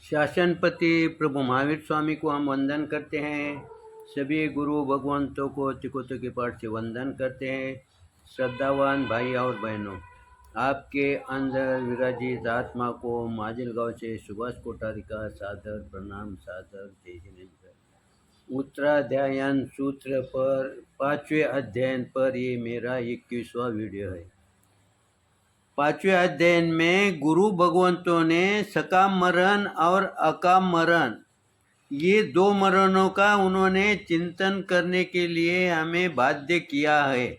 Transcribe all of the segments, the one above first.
शासनपति प्रभु महावीर स्वामी को हम वंदन करते हैं। सभी गुरु भगवंतों को तिकोतों के पाठ से वंदन करते हैं। श्रद्धावान भाई और बहनों, आपके अंदर विराजित आत्मा को माजिलगांव से सुभाष कोठारी का सादर प्रणाम, सादर जय हिंद। उत्तराध्यायन सूत्र पर 5वें अध्ययन पर ये मेरा 21वां वीडियो है। 5वें अध्ययन में गुरु भगवंतों ने सकाम मरण और अकाम मरण, ये दो मरणों का उन्होंने चिंतन करने के लिए हमें बाध्य किया है।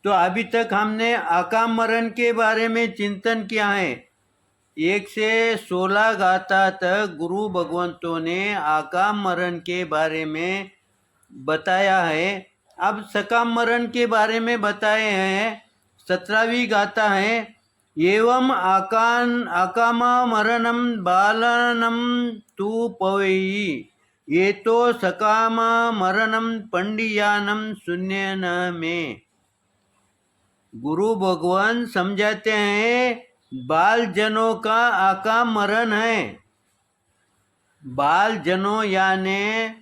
तो अभी तक हमने अकाम मरण के बारे में चिंतन किया है। 1 से 16 गाथा तक गुरु भगवंतों ने अकाम मरण के बारे में बताया है। अब सकाम मरण के बारे में बताए हैं। 17वीं गाथा है, एवं अकाम मरणम बालनम तु पवेयी, ये तो सकाम मरणम पंडियानम शून्य न में। गुरु भगवान समझाते हैं बाल जनों का अकाम मरण है। बाल जनों यानी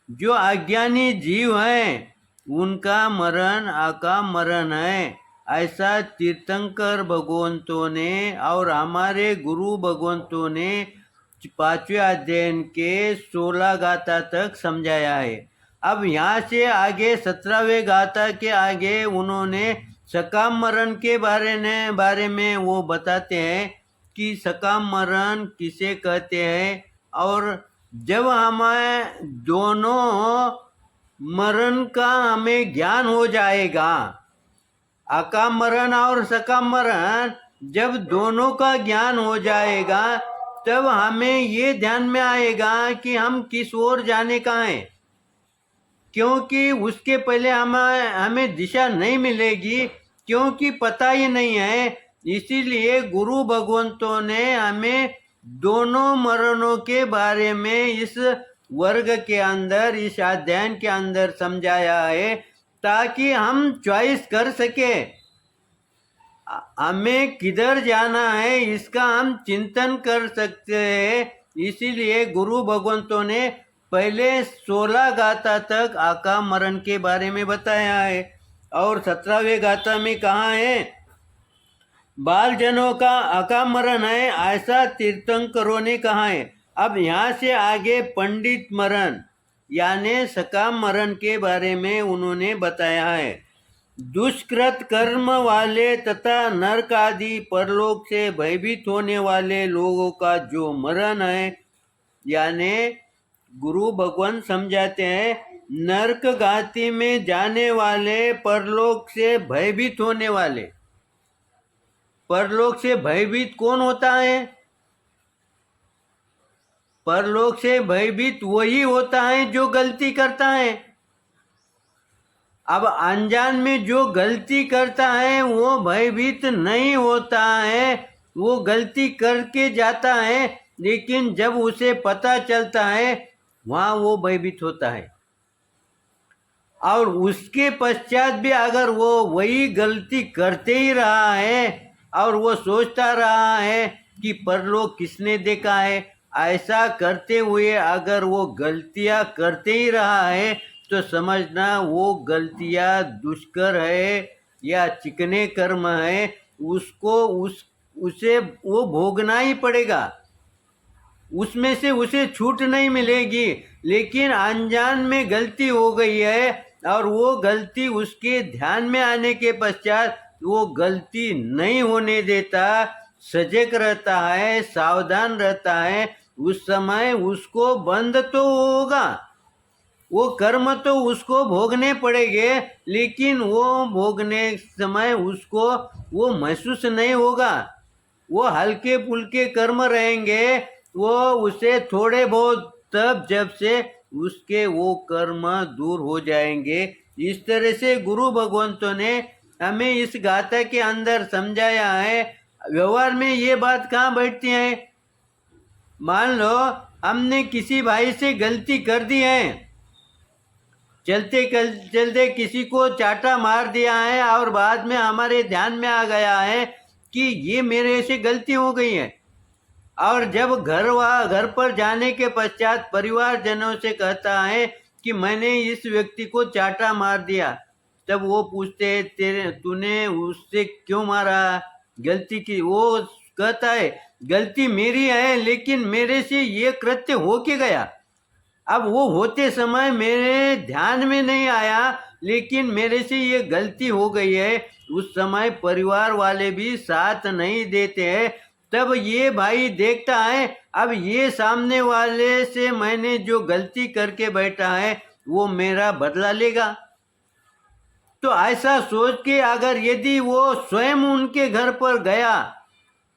जो अज्ञानी जीव हैं उनका मरण अकाम मरण है। ऐसा तीर्थंकर भगवंतों ने और हमारे गुरु भगवंतों ने 5वें अध्ययन के 16 गाथा तक समझाया है। अब यहाँ से आगे 17वें गाथा के आगे उन्होंने सकाम मरण के बारे में वो बताते हैं कि सकाम मरण किसे कहते हैं। और जब हमें दोनों मरण का हमें ज्ञान हो जाएगा, अकाम मरण और सकाम मरण जब दोनों का ज्ञान हो जाएगा, तब हमें ये ध्यान में आएगा कि हम किस ओर जाने का है। क्योंकि उसके पहले हमें दिशा नहीं मिलेगी, क्योंकि पता ही नहीं है। इसीलिए गुरु भगवंतों ने हमें दोनों मरणों के बारे में इस वर्ग के अंदर, इस अध्ययन के अंदर समझाया है, ताकि हम चॉइस कर सके हमें किधर जाना है, इसका हम चिंतन कर सकते हैं। इसीलिए गुरु भगवंतों ने पहले 16 गाथा तक अकाम मरण के बारे में बताया है और 17वें गाथा में कहा है बाल जनों का अकाम मरण है, ऐसा तीर्थंकरों ने कहा है। अब यहाँ से आगे पंडित मरण यानी सकाम मरण के बारे में उन्होंने बताया है। दुष्कृत कर्म वाले तथा नरक आदि परलोक से भयभीत होने वाले लोगों का जो मरण है, यानी गुरु भगवान समझाते हैं नरक गाति में जाने वाले, परलोक से भयभीत होने वाले। परलोक से भयभीत कौन होता है? परलोक से भयभीत वही होता है जो गलती करता है। अब अनजान में जो गलती करता है वो भयभीत नहीं होता है, वो गलती करके जाता है, लेकिन जब उसे पता चलता है वहाँ वो भयभीत होता है। और उसके पश्चात भी अगर वो वही गलती करते ही रहा है और वो सोचता रहा है कि परलोक किसने देखा है, ऐसा करते हुए अगर वो गलतियां करते ही रहा है, तो समझना वो गलतियां दुष्कर है या चिकने कर्म है, उसे वो भोगना ही पड़ेगा, उसमें से उसे छूट नहीं मिलेगी। लेकिन अनजान में गलती हो गई है और वो गलती उसके ध्यान में आने के पश्चात वो गलती नहीं होने देता, सजग रहता है, सावधान रहता है, उस समय उसको बंद तो होगा, वो कर्म तो उसको भोगने पड़ेंगे, लेकिन वो भोगने समय उसको वो महसूस नहीं होगा। वो हल्के फुल्के कर्म रहेंगे, वो उसे थोड़े बहुत तब जब से उसके वो कर्म दूर हो जाएंगे। इस तरह से गुरु भगवंतों ने हमें इस गाथा के अंदर समझाया है। व्यवहार में ये बात कहाँ बैठती है? मान लो हमने किसी भाई से गलती कर दी है, चलते चलते किसी को चाटा मार दिया है और बाद में हमारे ध्यान में आ गया है कि ये मेरे से गलती हो गई है। और जब घर पर जाने के पश्चात परिवारजनों से कहता है कि मैंने इस व्यक्ति को चाटा मार दिया, तब वो पूछते हैं तेरे तूने उससे क्यों मारा, गलती की? वो कहता है गलती मेरी है, लेकिन मेरे से ये कृत्य हो के गया। अब वो होते समय मेरे ध्यान में नहीं आया, लेकिन मेरे से ये गलती हो गई है। उस समय परिवार वाले भी साथ नहीं देते हैं। तब ये भाई देखता है अब ये सामने वाले से मैंने जो गलती करके बैठा है वो मेरा बदला लेगा। तो ऐसा सोच के अगर यदि वो स्वयं उनके घर पर गया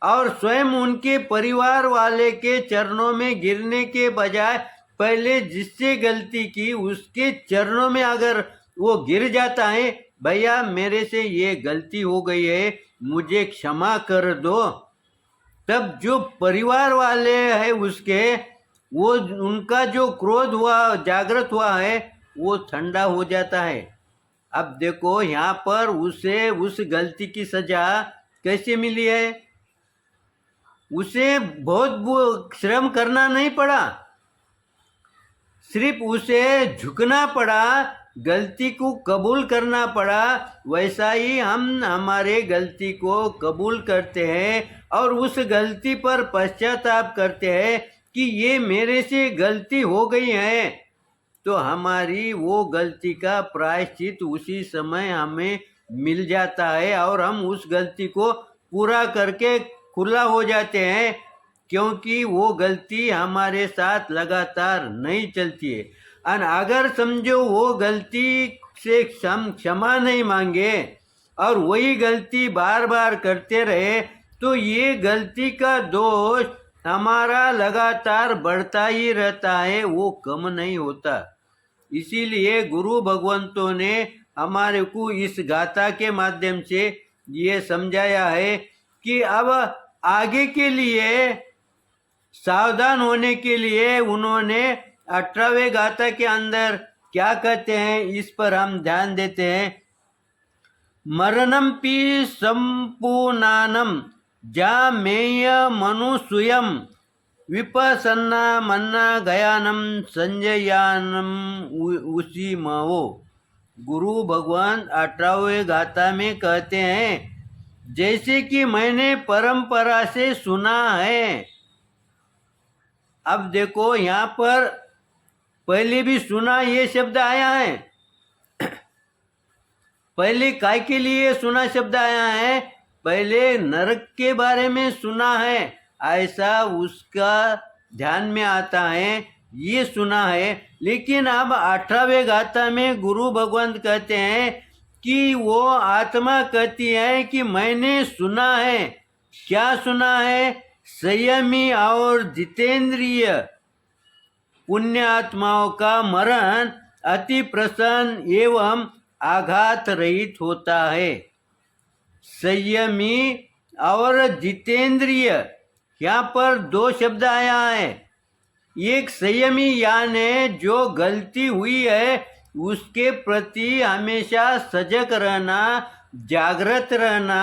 और स्वयं उनके परिवार वाले के चरणों में गिरने के बजाय पहले जिससे गलती की उसके चरणों में अगर वो गिर जाता है, भैया मेरे से ये गलती हो गई है, मुझे क्षमा कर दो, तब जो परिवार वाले हैं उसके, वो उनका जो क्रोध हुआ जागृत हुआ है वो ठंडा हो जाता है। अब देखो यहाँ पर उसे उस गलती की सजा कैसे मिली है? उसे बहुत श्रम करना नहीं पड़ा, सिर्फ उसे झुकना पड़ा, गलती को कबूल करना पड़ा। वैसा ही हम हमारे गलती को कबूल करते हैं और उस गलती पर पश्चाताप करते हैं कि ये मेरे से गलती हो गई है, तो हमारी वो गलती का प्रायश्चित उसी समय हमें मिल जाता है और हम उस गलती को पूरा करके खुला हो जाते हैं, क्योंकि वो गलती हमारे साथ लगातार नहीं चलती है। और अगर समझो वो गलती से क्षमा नहीं मांगे और वही गलती बार बार करते रहे, तो ये गलती का दोष हमारा लगातार बढ़ता ही रहता है, वो कम नहीं होता। इसीलिए गुरु भगवंतों ने हमारे को इस गाथा के माध्यम से ये समझाया है कि अब आगे के लिए सावधान होने के लिए उन्होंने 18वें गाथा के अंदर क्या कहते हैं इस पर हम ध्यान देते हैं। मरणम पी संपूर्णानम जामेय मनुसूयम विपसन्ना मन्ना गयानम संजयानम उसी महो। गुरु भगवान 18वें गाथा में कहते हैं, जैसे कि मैंने परंपरा से सुना है। अब देखो यहाँ पर पहले भी सुना ये शब्द आया है, पहले काय के लिए सुना शब्द आया है? पहले नरक के बारे में सुना है, ऐसा उसका ध्यान में आता है, ये सुना है। लेकिन अब 18वें गाथा में गुरु भगवंत कहते हैं कि वो आत्मा कहती है कि मैंने सुना है। क्या सुना है? संयमी और जितेंद्रिय पुण्य आत्माओं का मरण अति प्रसन्न एवं आघात रहित होता है। संयमी और जितेंद्रिय, यहाँ पर दो शब्द आया है। एक संयमी यानी जो गलती हुई है उसके प्रति हमेशा सजग रहना, जागृत रहना,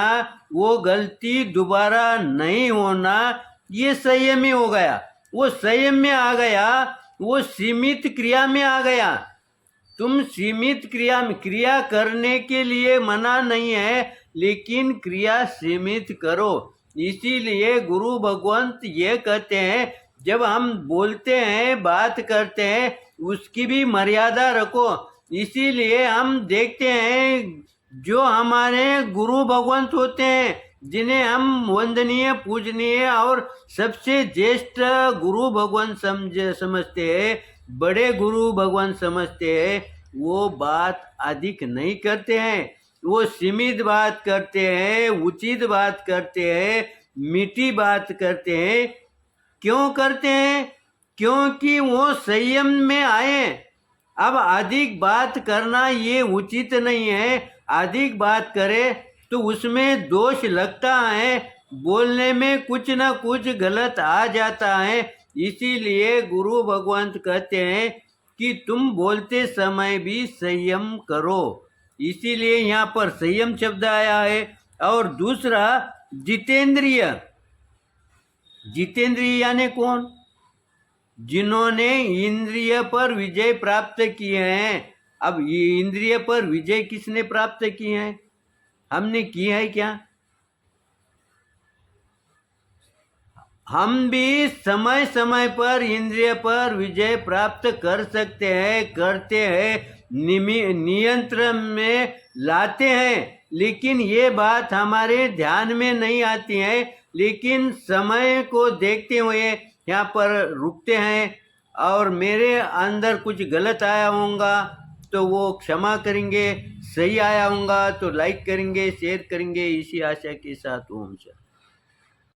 वो गलती दोबारा नहीं होना, ये संयमी हो गया। वो संयम में आ गया, वो सीमित क्रिया में आ गया। तुम सीमित क्रिया करने के लिए मना नहीं है, लेकिन क्रिया सीमित करो। इसीलिए गुरु भगवंत ये कहते हैं, जब हम बोलते हैं, बात करते हैं, उसकी भी मर्यादा रखो। इसीलिए हम देखते हैं जो हमारे गुरु भगवंत होते हैं, जिन्हें हम वंदनीय, पूजनीय और सबसे ज्येष्ठ गुरु भगवान समझते हैं, बड़े गुरु भगवान समझते हैं, वो बात अधिक नहीं करते हैं, वो सीमित बात करते हैं, उचित बात करते हैं, मीठी बात करते हैं। क्यों करते हैं? क्योंकि वो संयम में आए। अब अधिक बात करना ये उचित नहीं है। अधिक बात करे तो उसमें दोष लगता है, बोलने में कुछ ना कुछ गलत आ जाता है। इसीलिए गुरु भगवंत कहते हैं कि तुम बोलते समय भी संयम करो। इसीलिए यहाँ पर संयम शब्द आया है। और दूसरा जितेंद्रिय, जितेंद्रिय यानी कौन? जिन्होंने इंद्रिय पर विजय प्राप्त किए हैं। अब ये इंद्रिय पर विजय किसने प्राप्त किए हैं? हमने की है क्या? हम भी समय समय पर इंद्रिय पर विजय प्राप्त कर सकते हैं, करते हैं, नियंत्रण में लाते हैं, लेकिन ये बात हमारे ध्यान में नहीं आती है। लेकिन समय को देखते हुए यहाँ पर रुकते हैं, और मेरे अंदर कुछ गलत आया होगा तो वो क्षमा करेंगे, सही आया होगा तो लाइक करेंगे, शेयर करेंगे। इसी आशा के साथ ओम शांति।